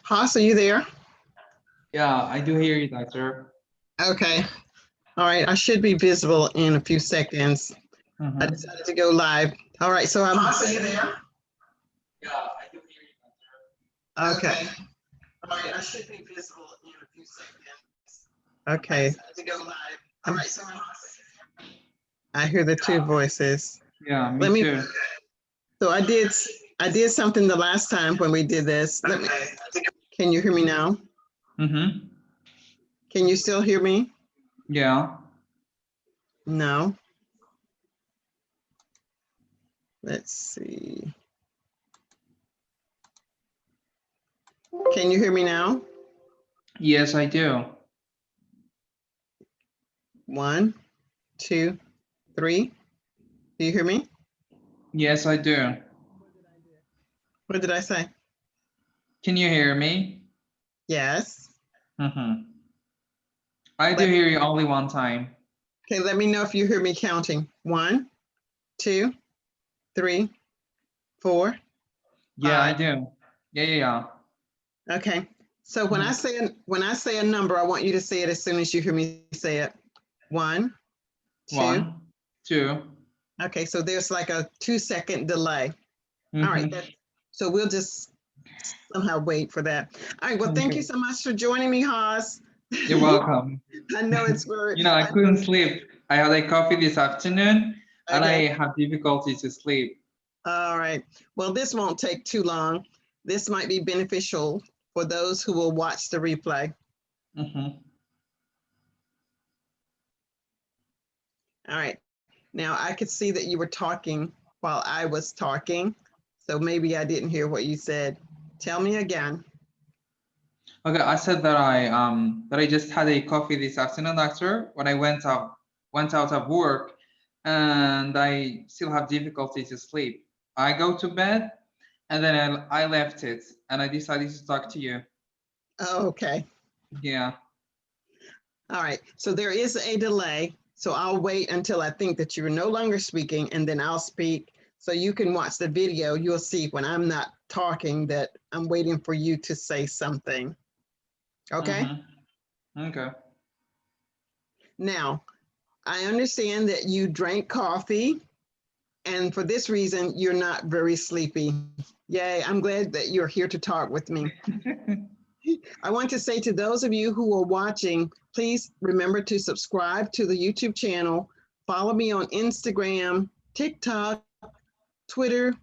Haas, are you there? Yeah, I do hear you, doctor. Okay. All right. I should be visible in a few seconds. I Mm-hmm. decided to go live. All right. So Haas, are you there? Yeah, I do hear you, doctor. Okay. All right. I should be visible in a few seconds. Okay. To go live. All right. So I hear the two voices. Yeah, Let me me. too. So I did something the last time when we did this. Let me. Can you hear me now? Mm-hmm. Can you still hear me? Yeah. No. Let's see. Can you hear me now? Yes, I do. 1, 2, 3. Do you hear me? Yes, I do. What did I say? Can you hear me? Yes. Mm-hmm. I do Let, hear you only one time. okay, let me know if you hear me counting. 1, 2, 3, 4, Yeah, I 5. do. Yeah. Okay. So when I Mhm. say a number, I want you to say it as soon as you hear me say it. 1, 2. 1, 2. Okay, so there's like a 2-second delay. All right. Mm-hmm. So we'll just somehow wait for that. All right. Well, thank you Okay. so much for joining me, Haas. You're welcome. I know it's very I couldn't sleep. I had a coffee this afternoon and okay. I have difficulty to sleep. All right. Well, this won't take too long. This might be beneficial for those who will watch the replay. Mm-hmm. All right. Now I could see that you were talking while I was talking. So maybe I didn't hear what you said. Tell me again. Okay, I said that I just had a coffee this afternoon, doctor, when I went out of work and I still have difficulty to sleep. I go to bed and then I left it and I decided to talk to you. Oh, okay. Yeah. All right. So there is a delay. So I'll wait until I think that you're no longer speaking and then I'll speak. So you can watch the video. You'll see when I'm not talking that I'm waiting for you to say something. Okay. Mm-hmm. Okay. Now, I understand that you drank coffee, and for this reason, you're not very sleepy. Yay, I'm glad that you're here to talk with me. I want to say to those of you who are watching, please remember to subscribe to the YouTube channel, follow me on Instagram, TikTok, Twitter,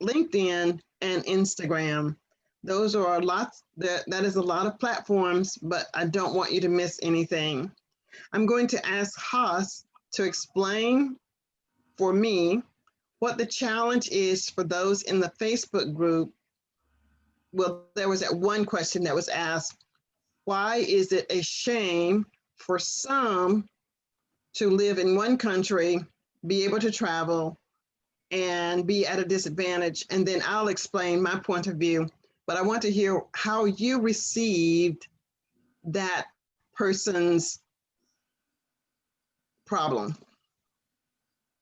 LinkedIn, and Instagram. Those are lots, that is a lot of platforms, but I don't want you to miss anything. I'm going to ask Haas to explain for me what the challenge is for those in the Facebook group. Well, there was that one question that was asked, why is it a shame for some to live in one country, be able to travel, and be at a disadvantage? And then I'll explain my point of view, but I want to hear how you received that person's problem.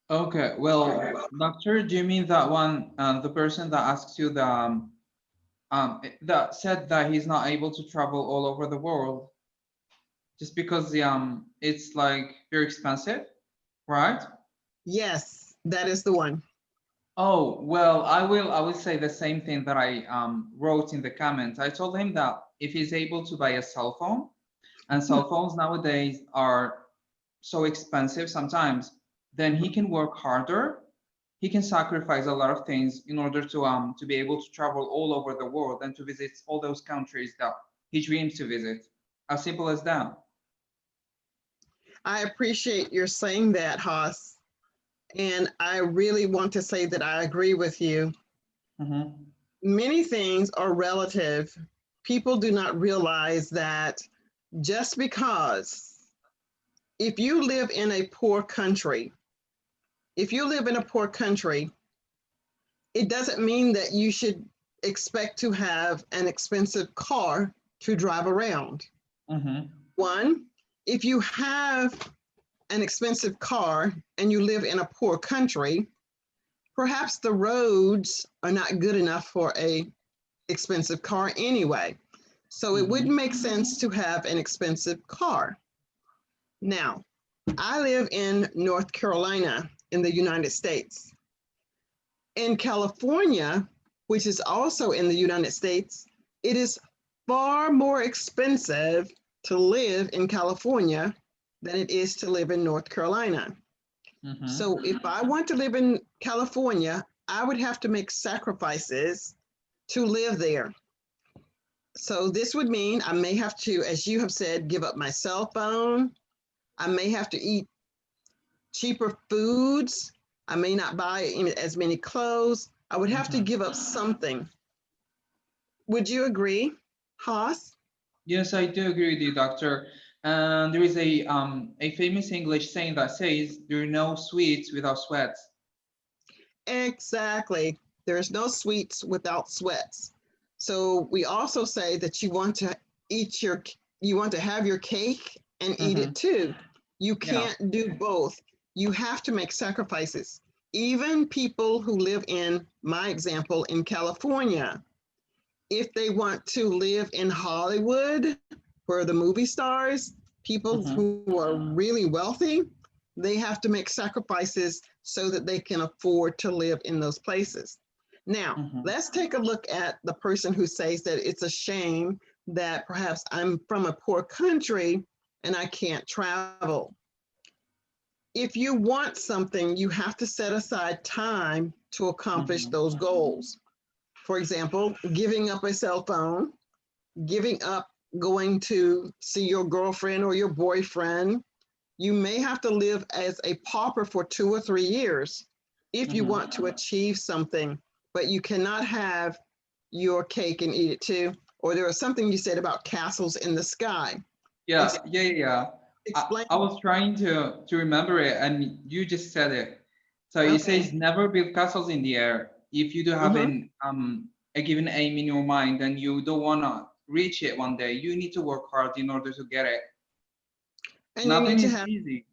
Okay. Well, doctor, do you mean that one, the person that asks you that said that he's not able to travel all over the world just because it's like very expensive, right? Yes, that is the one. Oh, well, I will say the same thing that I wrote in the comments. I told him that if he's able to buy a cell phone, and cell phones nowadays are so expensive sometimes, then he can work harder. He can sacrifice a lot of things in order to be able to travel all over the world and to visit all those countries that he dreams to visit. As simple as that. I appreciate your saying that, Haas. And I really want to say that I agree with you. Mm-hmm. Many things are relative. People do not realize that just because if you live in a poor country, if you live in a poor country, it doesn't mean that you should expect to have an expensive car to drive around. Mm-hmm. One, if you have an expensive car and you live in a poor country, perhaps the roads are not good enough for a expensive car anyway. So it wouldn't make sense to have an expensive car. Now, I live in North Carolina in the United States. In California, which is also in the United States, it is far more expensive to live in California than it is to live in North Carolina. So if I want to live in California, I would have to make sacrifices to live there. So this would mean I may have to, as you have said, give up my cell phone. I may have to eat cheaper foods. I may not buy as many clothes. I would have to give up something. Would you agree, Haas? Yes, I do agree with you, doctor. And there is a famous English saying that says, there are no sweets without sweats. Exactly. There's no sweets without sweats. So we also say that you want to you want to have your cake and eat it too. You can't do both. You have to make sacrifices. Even people who live in, my example, in California, if they want to live in Hollywood, where the movie stars, people who are really wealthy, they have to make sacrifices so that they can afford to live in those places. Now, let's take a look at the person who says that it's a shame that perhaps I'm from a poor country and I can't travel. If you want something, you have to set aside time to accomplish those goals. For example, giving up a cell phone, giving up going to see your girlfriend or your boyfriend. You may have to live as a pauper for 2 or 3 years if you want to achieve something, but you cannot have your cake and eat it too. Or there was something you said about castles in the sky. Yeah. Explain. I was trying to remember it, and you just said it. So it says never build castles in the air. If you do have a given aim in your mind and you don't wanna reach it one day, you need to work hard in order to get it. And Nothing you need is to have easy,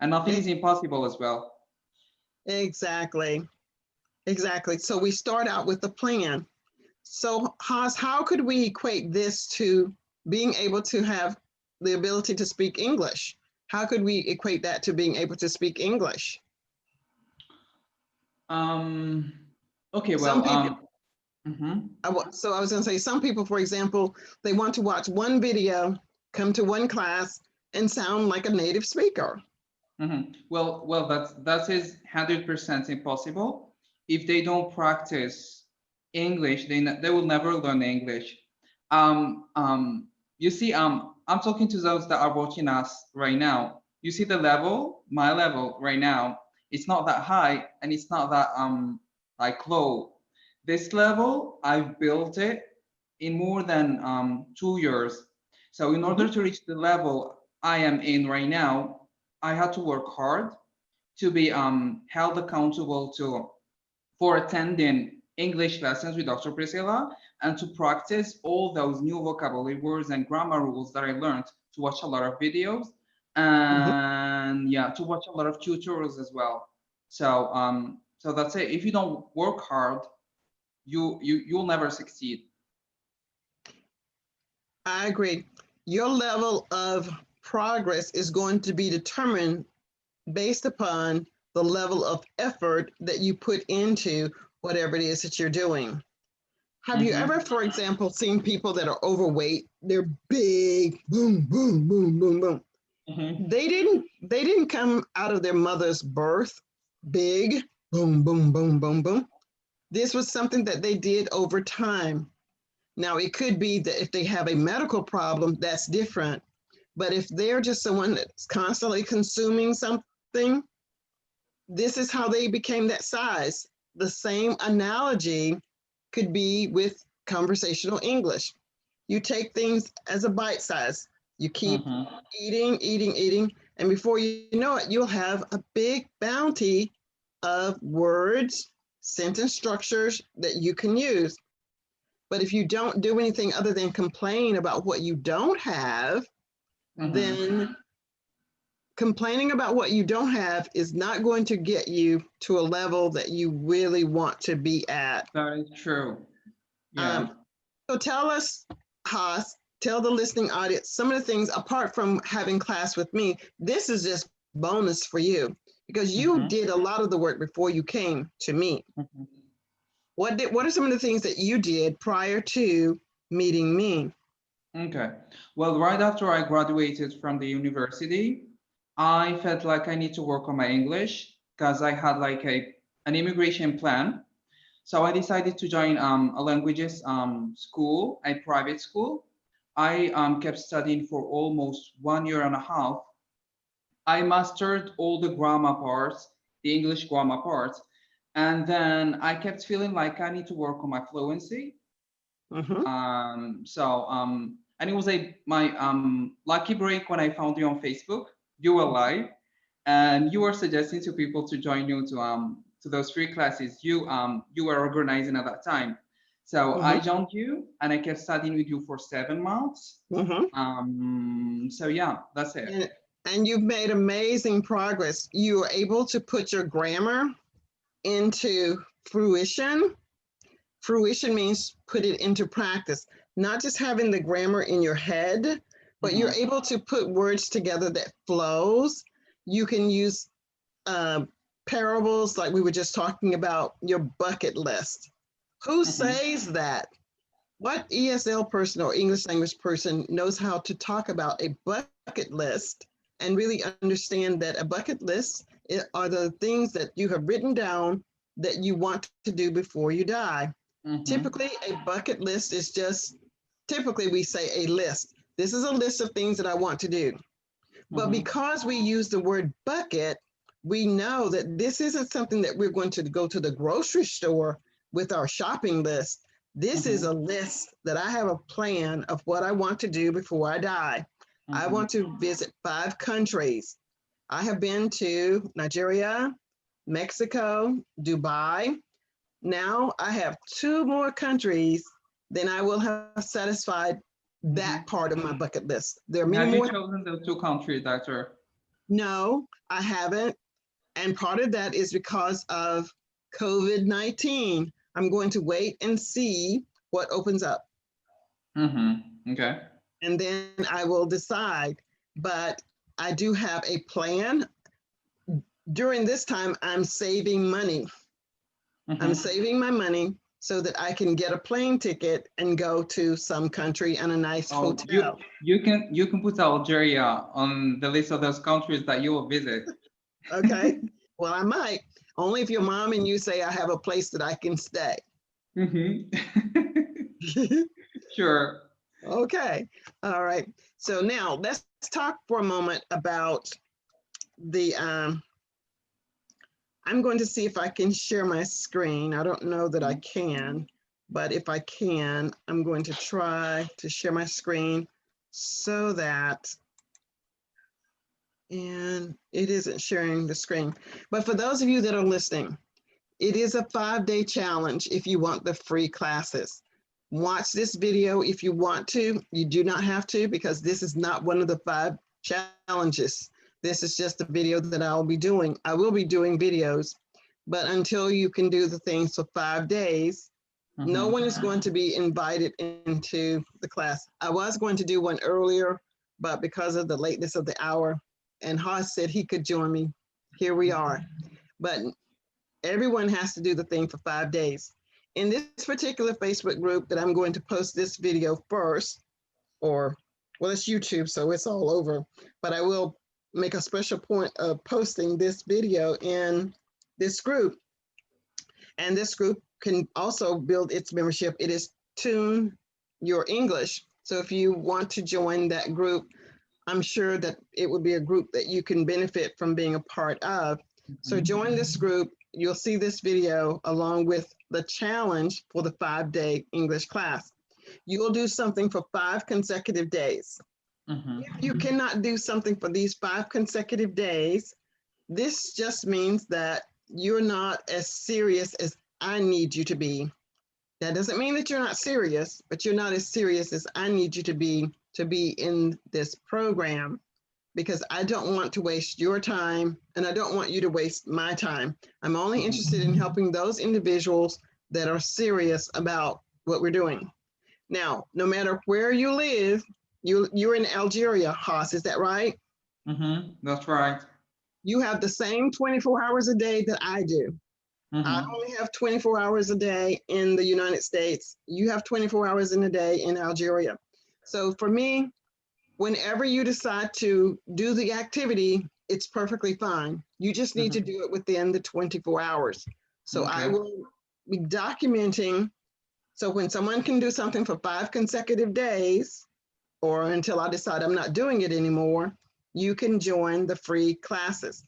and nothing is impossible as well. exactly. So we start out with the plan. So Haas, how could we equate this to being able to have the ability to speak English? How could we equate that to being able to speak English? Okay, Some well, people, so I was going to say, some people, for example, they want to watch one video, come to one class, and sound like a native speaker. Well, that is 100% impossible. If they don't practice English, they will never learn English. You see, I'm talking to those that are watching us right now. You see the level, my level right now, it's not that high and it's not that like low. This level, I've built it in more than 2 years. So in order to reach the level I am in right now, I had to work hard to be held accountable for attending English lessons with Dr. Priscilla and to practice all those new vocabulary words and grammar rules that I learned, to watch a lot of videos and to watch a lot of tutorials as well. So that's it. If you don't work hard, you'll never succeed. I agree. Your level of progress is going to be determined based upon the level of effort that you put into whatever it is that you're doing. Have you ever, for example, seen people that are overweight? They're big, boom, boom, boom, boom, boom. They didn't come out of their mother's birth big, boom, boom, boom, boom, boom. This was something that they did over time. Now, it could be that if they have a medical problem, that's different. But if they're just someone that's constantly consuming something, this is how they became that size. The same analogy could be with conversational English. You take things as a bite size. You keep eating, eating, eating, and before you know it, you'll have a big bounty of words, sentence structures that you can use. But if you don't do anything other than complain about what you don't have, then complaining about what you don't have is not going to get you to a level that you really want to be at. That is true. Yeah. So tell us, Haas, tell the listening audience some of the things apart from having class with me. This is just bonus for you because you did a lot of the work before you came to me. What are some of the things that you did prior to meeting me? Okay. Well, right after I graduated from the university, I felt like I need to work on my English because I had like an immigration plan. So I decided to join a languages school, a private school. I kept studying for almost 1 year and a half. I mastered all the grammar parts, the English grammar parts, and then I kept feeling like I need to work on my fluency. And it was my lucky break when I found you on Facebook. You were live, and you were suggesting to people to join you to those free classes you were organizing at that time. So I joined you, and I kept studying with you for 7 months. So yeah, that's it. And you've made amazing progress. You were able to put your grammar into fruition. Fruition means put it into practice, not just having the grammar in your head, but you're able to put words together that flows. You can use parables like we were just talking about, your bucket list. Who says that? What ESL person or English language person knows how to talk about a bucket list and really understand that a bucket list are the things that you have written down that you want to do before you die? Typically, a bucket list is just, typically we say a list. This is a list of things that I want to do. But because we use the word bucket, we know that this isn't something that we're going to go to the grocery store with our shopping list. This is a list that I have a plan of what I want to do before I die. I want to visit 5 countries. I have been to Nigeria, Mexico, Dubai. Now I have 2 more countries, then I will have satisfied that part of my bucket list. There are many Have more. you chosen those 2 countries, Doctor? No, I haven't. And part of that is because of COVID-19. I'm going to wait and see what opens up. Okay. And then I will decide. But I do have a plan. During this time, I'm saving money. I'm saving my money so that I can get a plane ticket and go to some country and a nice hotel. You can put Algeria on the list of those countries that you will visit. Okay. Well, I might. Only if your mom and you say I have a place that I can stay. Sure. Okay. All right. So now let's talk for a moment about the, I'm going to see if I can share my screen. I don't know that I can, but if I can, I'm going to try to share my screen so that, and it isn't sharing the screen. But for those of you that are listening, it is a 5-day challenge if you want the free classes. Watch this video if you want to. You do not have to, because this is not one of the 5 challenges. This is just a video that I'll be doing. I will be doing videos, but until you can do the things for 5 days, no one is going to be invited into the class. I was going to do one earlier, but because of the lateness of the hour, and Haas said he could join me, here we are. But everyone has to do the thing for 5 days. In this particular Facebook group that I'm going to post this video first, or, well, it's YouTube, so it's all over, but I will make a special point of posting this video in this group. And this group can also build its membership. It is Tune Your English. So if you want to join that group, I'm sure that it would be a group that you can benefit from being a part of. So join this group. You'll see this video along with the challenge for the 5-day English class. You will do something for 5 consecutive days. If you cannot do something for these 5 consecutive days, this just means that you're not as serious as I need you to be. That doesn't mean that you're not serious, but you're not as serious as I need you to be in this program, because I don't want to waste your time and I don't want you to waste my time. I'm only interested in helping those individuals that are serious about what we're doing. Now, no matter where you live, you're in Algeria, Haas, is that right? That's right. You have the same 24 hours a day that I do. I Mm-hmm. only have 24 hours a day in the United States. You have 24 hours in a day in Algeria. So for me, whenever you decide to do the activity, it's perfectly fine. You just need to Mm-hmm. do it within the 24 hours. So I Okay. will be documenting. So when someone can do something for 5 consecutive days, or until I decide I'm not doing it anymore, you can join the free classes.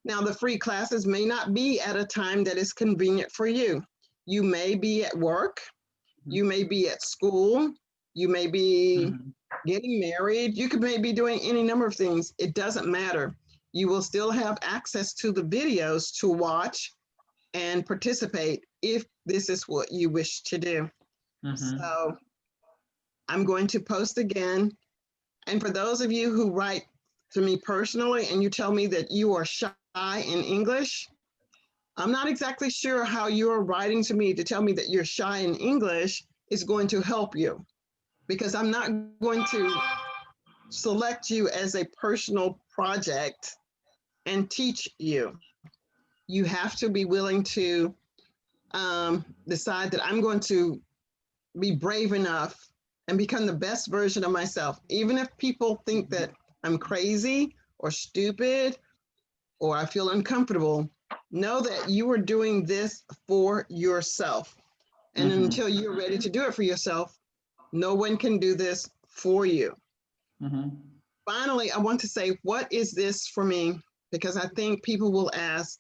Now, the free classes may not be at a time that is convenient for you. You may be at work, you may be at school, you may be Mm-hmm. getting married, you could maybe be doing any number of things. It doesn't matter. You will still have access to the videos to watch and participate if this is what you wish to do. Mm-hmm. So I'm going to post again. And for those of you who write to me personally and you tell me that you are shy in English, I'm not exactly sure how you're writing to me to tell me that you're shy in English is going to help you, because I'm not going to select you as a personal project and teach you. You have to be willing to decide that I'm going to be brave enough and become the best version of myself. Even if people think that I'm crazy or stupid or I feel uncomfortable, know that you are doing this for yourself. And Mm-hmm. until you're ready to do it for yourself, no one can do this for you. Mm-hmm. Finally, I want to say, what is this for me? Because I think people will ask,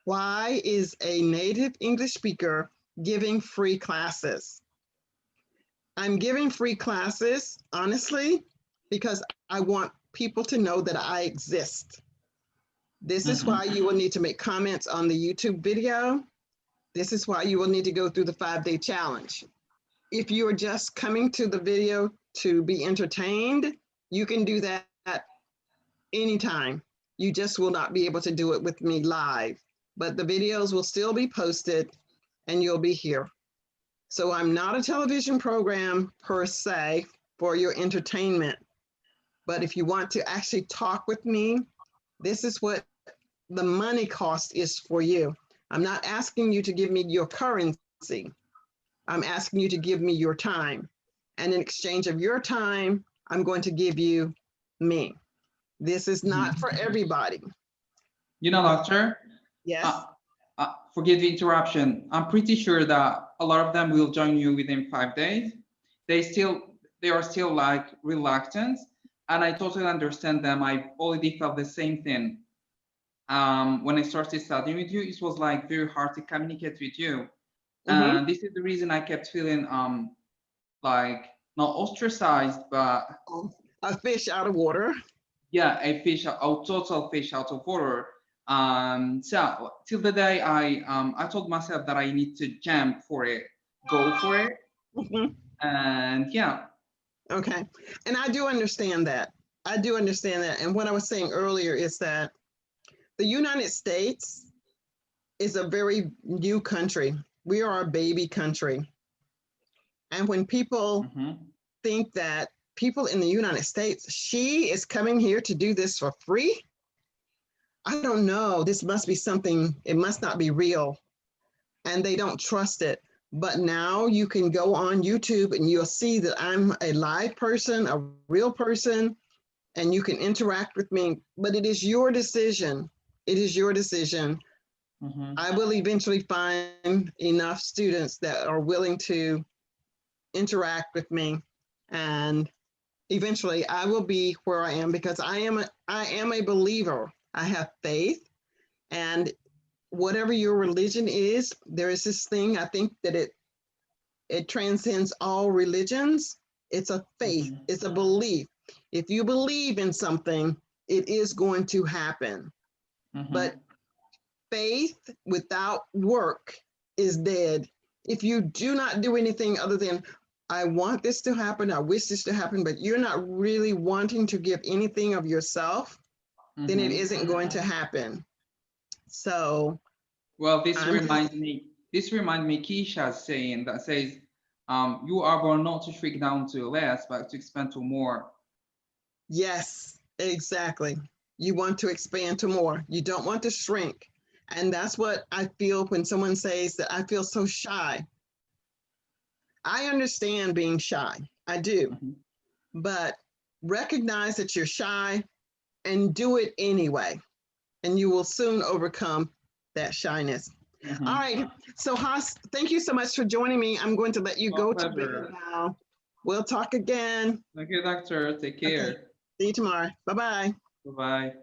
why is a native English speaker giving free classes? I'm giving free classes, honestly, because I want people to know that I exist. This is Mm-hmm. why you will need to make comments on the YouTube video. This is why you will need to go through the 5-day challenge. If you are just coming to the video to be entertained, you can do that anytime. You just will not be able to do it with me live, but the videos will still be posted and you'll be here. So I'm not a television program per se for your entertainment, but if you want to actually talk with me, this is what the money cost is for you. I'm not asking you to give me your currency. I'm asking you to give me your time. And in exchange of your time, I'm going to give you me. This is not Mm-hmm. for everybody. You know, doctor, uh, Yes. forgive the interruption. I'm pretty sure that a lot of them will join you within 5 days. They still, they are still like reluctant, and I totally understand them. I already felt the same thing. When I started studying with you, it was like very hard to communicate with you, Mm-hmm. and this is the reason I kept feeling like not ostracized, but A fish out of water. yeah, a total fish out of water. So till the day I told myself that I need to jump for it, go for it, Mhm. and yeah. Okay. And I do understand that. I do understand that. And what I was saying earlier is that the United States is a very new country. We are a baby country. And when people Mm-hmm. think that people in the United States, she is coming here to do this for free, I don't know. This must be something, it must not be real. And they don't trust it. But now you can go on YouTube and you'll see that I'm a live person, a real person, and you can interact with me. But it is your decision. It is your decision. Mm-hmm. I will eventually find enough students that are willing to interact with me, and eventually I will be where I am, because I am a believer. I have faith, and whatever your religion is, there is this thing, I think that it transcends all religions. It's a faith, Mm-hmm. it's a belief. If you believe in something, it is going to happen. Mm-hmm. But faith without work is dead. If you do not do anything other than, I want this to happen, I wish this to happen, but you're not really wanting to give anything of yourself, then it Mm-hmm. isn't going to happen. So Well, I'm just, this reminds me Keisha saying that says, you are born not to shrink down to less, but to expand to more. Yes, exactly. You want to expand to more. You don't want to shrink. And that's what I feel when someone says that I feel so shy. I understand being shy. I do. Mhm. But recognize that you're shy and do it anyway. And you will soon overcome that shyness. Mhm. All right. So, Haas, thank you so much for joining me. I'm going to let you My go to pleasure. bed now. We'll talk again. Thank you, doctor. Take Okay. care. See you tomorrow. Bye bye. Bye-bye.